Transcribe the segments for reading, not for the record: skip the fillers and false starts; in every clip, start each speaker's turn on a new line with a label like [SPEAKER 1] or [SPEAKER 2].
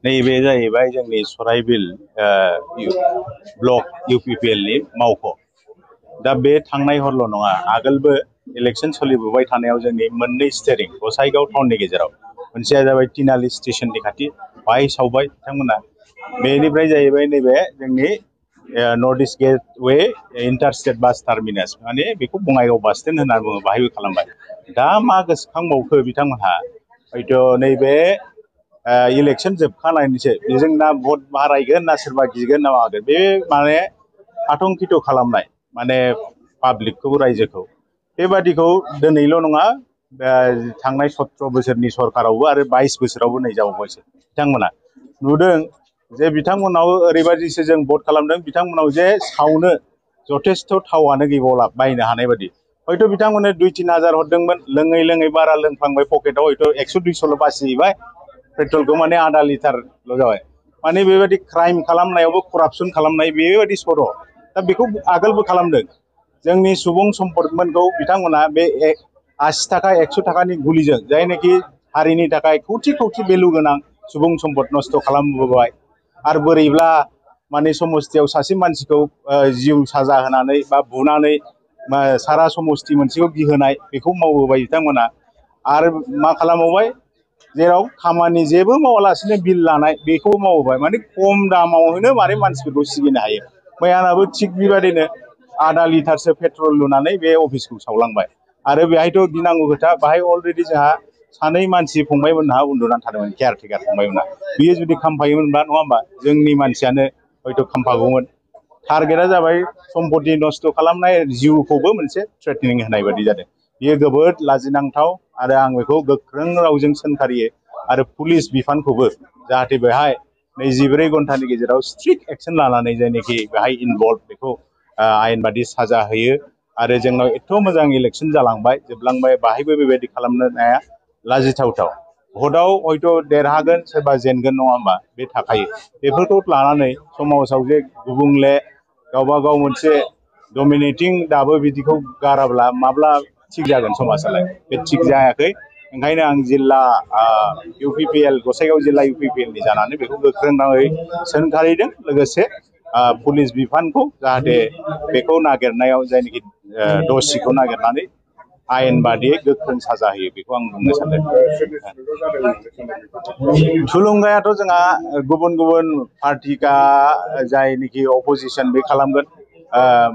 [SPEAKER 1] नैबे जाहैबाय जोंनि सराइबिल ब्लक UPPL नि मावख'। दा बे थांनाय हरल' नङा, आगोलबो इलेक्शन सोलिबोबाय थानायाव जोंनि मोननै स्टेरिं गसाइगाव टाउननि गेजेराव मोनसेया जाबाय तिनालि स्टेशननि खाथि बाहाय सावबाय बिथांमोना। बेनिफ्राय जाहैबाय नैबे जोंनि नर्थ इस्ट गेटवे इन्टारस्टेट बास टार्मिनास, माने बेखौ बङाइगाव बास स्टेन्ड होनना बुङो, बाहायबो खालामबाय। दा मा गोसोखांबावखो बिथांमोनहा, हयथ' नैबे इलेक्शन जोबखानायनिसो बेजों ना भट बारायगोन ना सोरबा गिगोन ना मागोन, बे माने आतंकित खालामनाय, माने पाब्लिकखौ, रायजोखौ। बेबादिखौ दिनैल' नङा, थांनाय 17 बोसोरनि सरकारावबो आरो 22 बोसोरावबो नै जाबावबायसो बिथांमोना नुदों जे बिथांमोनाव ओरैबायदिसो जों भट खालामदों, बिथांमोनाव जे सावनो जथेस्थ' थावानो गैबावला बायनो हानाय बादि। हयथ' बिथांमोननो 2-3 हाजार हरदोंमोन, लोङै लोङै बारा लोंफ्लांबाय, पकेटाव हयथ' 100-200ल' बासिहैबाय, पेट्रलखौ माने आधा लिटारल' जाबाय। माने बेबायदि क्राइम खालामनायावबो करापसन खालामनाय बेबायदि सर'। दा बेखौ आगोलबो खालामदों। जोंनि सुबुं सम्पदमोनखौ बिथांमोना बे 80 थाखा 100 थाखानि गुलिजों, जायनाखि हारिनि थाखाय खौथि खौथि भेलु गोनां सुबुं सम्पद नस्थ' खालामबोबाय। आरो बोरैब्ला माने समस्थियाव सासे मानसिखौ जिउ साजा होनानै बा बुनानै सारा समस्ति मोनसेखौ गिहोनाय, बेखौ मावबोबाय बिथांमोना। आरो मा खालामबावबाय, जेराव खामानि जेबो मावालासिनो बिल लानाय, बेखौ मावबाय। माने खम दामावनो माने मानसिफोरखौ सिगिनो हायो। मैयानाबो थिग बेबायदिनो आधा लिटारसो पेट्रल लुनानै बे अफिसखौ सावलांबाय। आरो बेहायथ' गिनांगौ खोथा, बाहाय अलरेडि जोंहा सानै मानसि फंबायमोनहा उन्दुनानै थादोंमोन, केयारटेकार फंबायमोनहा। बियो जुदि खामफायोमोनबा, नङा होमबा, जोंनि मानसियानो हयथ' खामफागौमोन। टारगेटआ जाबाय सम्पति नस्थ' खालामनाय, जिउखौबो मोनसे थ्रेटनिं होनाय बायदि जादों। बियो जोबोद लाजिनांथाव, आरो आं बेखौ गोख्रों रावजों सोंखारियो। आरो पुलिस बिफानखौबो जाहाथे बेहाय 24 घन्टानि गेजेराव स्ट्रिक्ट एक्सन लानानै जायनाखि बेहाय इनभल्भ, बेखौ आयेन बादि साजा होयो। आरो जोंनाव एथ' मोजां इलेक्शन जालांबाय, जोबलांबाय, बाहायबो बेबायदि खालामनो नाया लाजिथावथाव। भटआव हयथ' देरहागोन, सोरबा जेनगोन, नङा होमबा, बे थाखायो। बेफोरखौ लानानै समाजाव जे गुबुंले, गावबा गाव मोनसे डमिनेटिं दाबो बिदिखौ गाराब्ला माब्ला थिग जागोन समाजालाय? बे थिग जायाखै। ओंखायनो आं जिल्ला UPPL, गसाइगाव जिल्ला UPPL नि जानानै बेखौ गोख्रों रावै सोंखारिदों। लोगोसे पुलिस बिफानखौ जाहाथे बेखौ नागिरनायाव जायनाखि दसिखौ नागिरनानै आयेन बादियै गोख्रों साजा होयो, बेखौ आं बुंनो सानदों। थुलुंगायाथ' जोंहा गुबुन गुबुन पार्टिका जायनिखि अपोजिसन बे खालामगोन,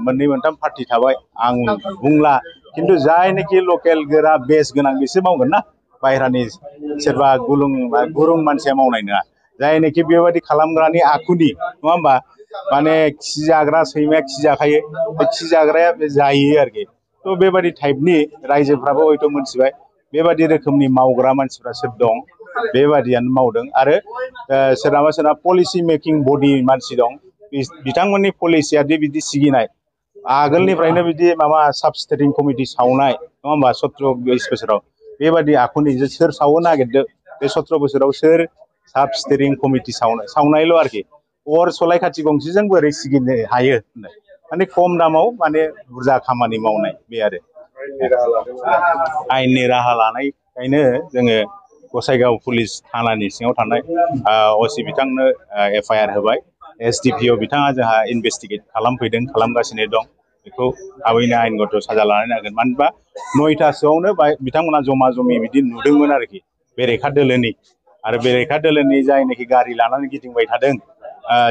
[SPEAKER 1] 2-3 पार्टि थाबाय, आं बुंला। खिन्थु जायनाखि लकेल गोरा बेस गोनां बिसोर मावगोन ना, बायह्रानि सोरबा गुरुं मानसिया मावनाय नङा। जायनाखि बेबायदि खालामग्रानि आखुनि, नङा होमबा, माने खि जाग्रा सैमाया खि जाखायो, बे खि जाग्राया बे जायो आरोखि। थ' बेबायदि टाइपनि रायजोफ्राबो हयथ' मोनथिबाय बेबायदि रोखोमनि मावग्रा मानसिफ्रा सोर दं, बेबादियानो मावदों। आरो सोरनाबा सोरनाबा पलिसि मेकिं बडि मानसि दं, बिथांमोननि पलिसियादि बिदि सिगिनाय, आगोलनिफ्रायनो बिदि माबा साब स्टेरिं कमिटि सावनाय, नङा होमबा, 17-20 बोसोराव बेबादि आखुनि जे सोर सावनो नागिरदों, बे 17 बोसोराव सोर साब स्टेरिं कमिटि सावनायल' आरोखि। अर सलाय खाथि गंसेजों बोरै सिगिनो हायो, माने खम दामाव माने बुरजा खामानि मावनाय, बे आरो आयेननि राहा लानायखायनो जोङो गसाइगाव पुलिस थानानि सिङाव थानाय असि बिथांनो FIR होबाय। SDPO बिथाङा जोंहा इनभेस्टिगेट खालामफैदों, खालामगासिनो दं। बेखौ थाबैनो आयेनगत साजा लानो नांगोन। मानो होनबा 9थासोआवनो बिथांमोना जमा जमि बिदि नुदोंमोन आरोखि, बेरेखा दोलोनि। आरो बेरेखा दोलोनि जायनाखि गारि लानानै गिदिंबाय थादों,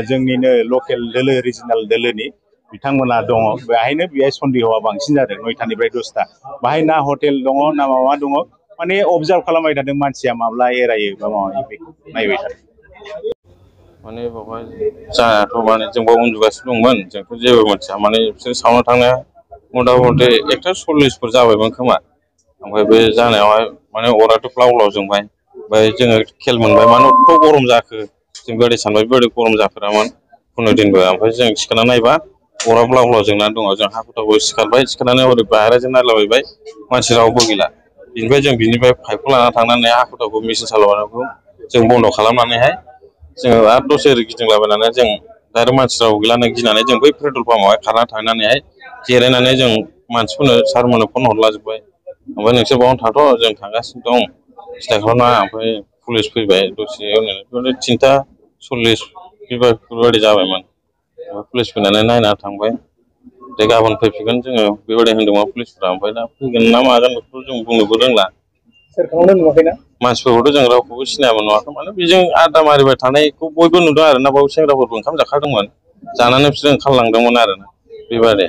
[SPEAKER 1] जोंनिनो लकेल दोलो, रिजनेल दोलोनि बिथांमोना दङ। बेहाय सन्देहआ बांसिन जादों। 9थानिफ्राय 10था बाहाय ना हटेल दङ, ना माबा दङ, माने अबजार्भ खालामबाय थादों मानसिया माब्ला एरायो बा माबायो, बेखौ नायबाय थादों।
[SPEAKER 2] माने बावहाय जायाथ' माने जोंबो उन्दुगासिनो दंमोन, जोंथ' जेबो मोनथिया। माने बिसोर सावनो थांनाया मथा मथि 1:40 जाबायमोन खोमा। ओमफ्राय बे जानायावहाय माने अराथ' ब्लाव ब्लाव जोंबाय। ओमफ्राय जोङो खेल मोनबाय, मानो एथ' गरम जाखो, जों बेबायदि सानबाय, बेबायदि गरम जाफेरामोन खुनु दिनबो। ओमफ्राय जों सिखारना नायबा अरा ब्लाव ब्लाव जोंनानै दङ। जों हाखु-दाखु सिखारबाय, सिखारनानै हरै बाहेराजों नायलाबायबाय, मानसि रावबो गैला। बिनिफ्राय जों बिनिफ्राय पाइपखौ लाना थांनानै हाखु-दाखु मेसिन सालायनायखौ जों बन्द' खालामनानैहाय जोङो आरो दसे ओरै गिदिंलाबायनानै जों डाइरेक्ट मानसि रावबो गैलानो गिनानै जों बै पेट्रल पाम्पआवहाय खारना थांनानैहाय जिरायनानै जों मानसिफोरनो, सारमोननो फन हरलाजोब्बाय। ओमफ्राय नोंसोर बावनो थाथ' जों थांगासिनो दं सिन्था खालामनाङा ओमफ्राय पुलिस फैबाय दसे उनाव 3:40 बेफोरबायदि जाबायमोन ओमफ्राय पुलिस फैनानै नायना थांबाय दे गाबोन फैफिनगोन जोङो बेबायदि होनदोंमोन पुलिसफ्रा ओमफ्राय दा फैगोन ना मागोन बेखौ जों बुंनोबो रोंला
[SPEAKER 3] सोरखौनो नुवाखैना
[SPEAKER 2] मानसिफोरखौथ' जों रावखौबो सिनायाबो नुवाखै माने बेजों आड्डा मारिबाय थानायखौ बयबो नुदों आरो ना बाव सेंग्राफोरबो ओंखाम जाखादोंमोन जानानै बिसोरो ओंखारलांदोंमोन आरो ना बेबादि